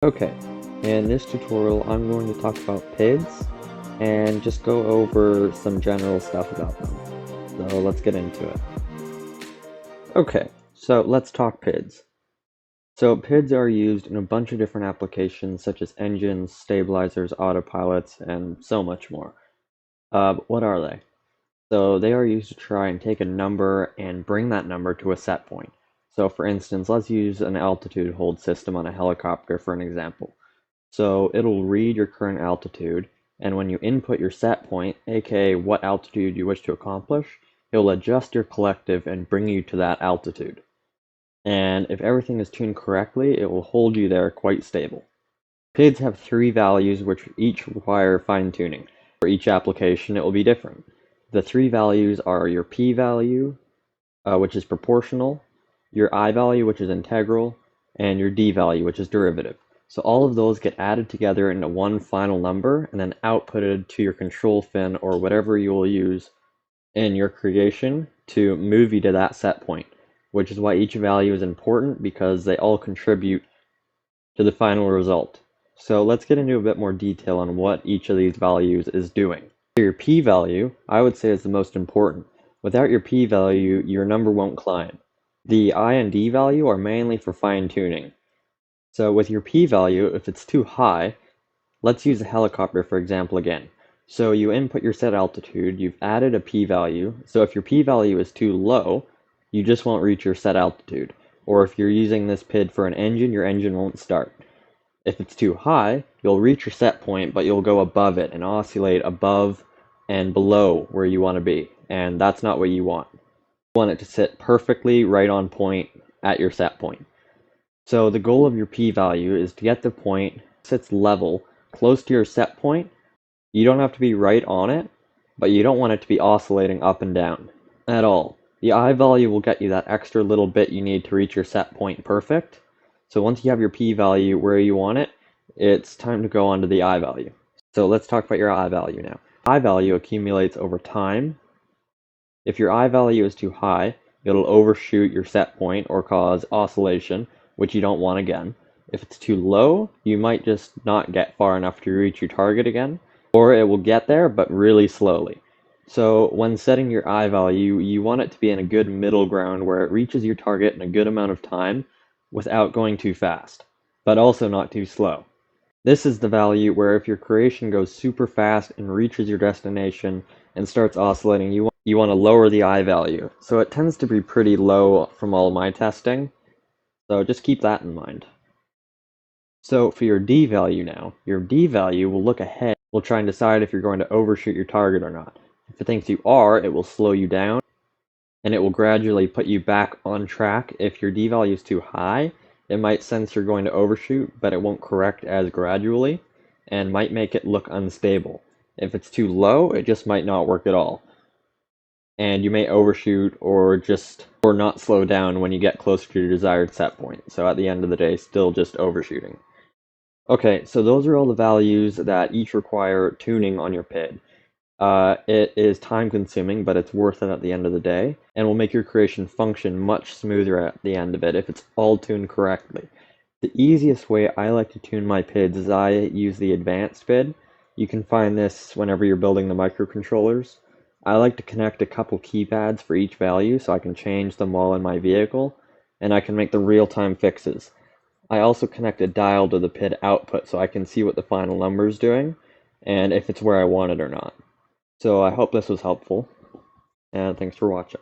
Okay, in this tutorial I'm going to talk about pids and just go over some general stuff about them. So let's get into it. Okay, so let's talk pids. So pids are used in a bunch of different applications such as engines, stabilizers, autopilots, and so much more. But what are they? So they are used to try and take a number and bring that number to a set point. So for instance, let's use an altitude hold system on a helicopter for an example. So it'll read your current altitude, and when you input your set point, aka what altitude you wish to accomplish, it'll adjust your collective and bring you to that altitude. And if everything is tuned correctly, it will hold you there quite stable. PIDs have three values which each require fine-tuning. For each application, it will be different. The three values are your P value, which is proportional, your I value, which is integral, and your D value, which is derivative. So all of those get added together into one final number and then outputted to your control fin or whatever you will use in your creation to move you to that set point, which is why each value is important because they all contribute to the final result. So let's get into a bit more detail on what each of these values is doing. Your P value, I would say, is the most important. Without your P value, your number won't climb. The I and D value are mainly for fine-tuning. So with your P value, if it's too high, let's use a helicopter for example again. So you input your set altitude, you've added a P value, so if your P value is too low, you just won't reach your set altitude. Or if you're using this PID for an engine, your engine won't start. If it's too high, you'll reach your set point, but you'll go above it and oscillate above and below where you want to be. And that's not what you want. You want it to sit perfectly right on point at your set point. So the goal of your P value is to get the point sits level close to your set point. You don't have to be right on it, but you don't want it to be oscillating up and down at all. The I value will get you that extra little bit you need to reach your set point perfect. So once you have your P value where you want it, it's time to go on to the I value. So let's talk about your I value now. I value accumulates over time. If your I value is too high, it'll overshoot your set point or cause oscillation, which you don't want again. If it's too low, you might just not get far enough to reach your target again, or it will get there but really slowly. So when setting your I value, you want it to be in a good middle ground where it reaches your target in a good amount of time without going too fast, but also not too slow. This is the value where if your creation goes super fast and reaches your destination and starts oscillating, you want to lower the I value. So it tends to be pretty low from all my testing, so just keep that in mind. So for your D value now, your D value will look ahead, will try and decide if you're going to overshoot your target or not. If it thinks you are, it will slow you down, and it will gradually put you back on track. If your D value is too high, it might sense you're going to overshoot, but it won't correct as gradually, and might make it look unstable. If it's too low, it just might not work at all. And you may overshoot or not slow down when you get closer to your desired set point. So at the end of the day, still just overshooting. Okay, so those are all the values that each require tuning on your PID. It is time consuming, but it's worth it at the end of the day, and will make your creation function much smoother at the end of it if it's all tuned correctly. The easiest way I like to tune my PIDs is I use the advanced PID. You can find this whenever you're building the microcontrollers. I like to connect a couple keypads for each value so I can change them while in my vehicle, and I can make the real-time fixes. I also connect a dial to the PID output so I can see what the final number is doing, and if it's where I want it or not. So I hope this was helpful, and thanks for watching.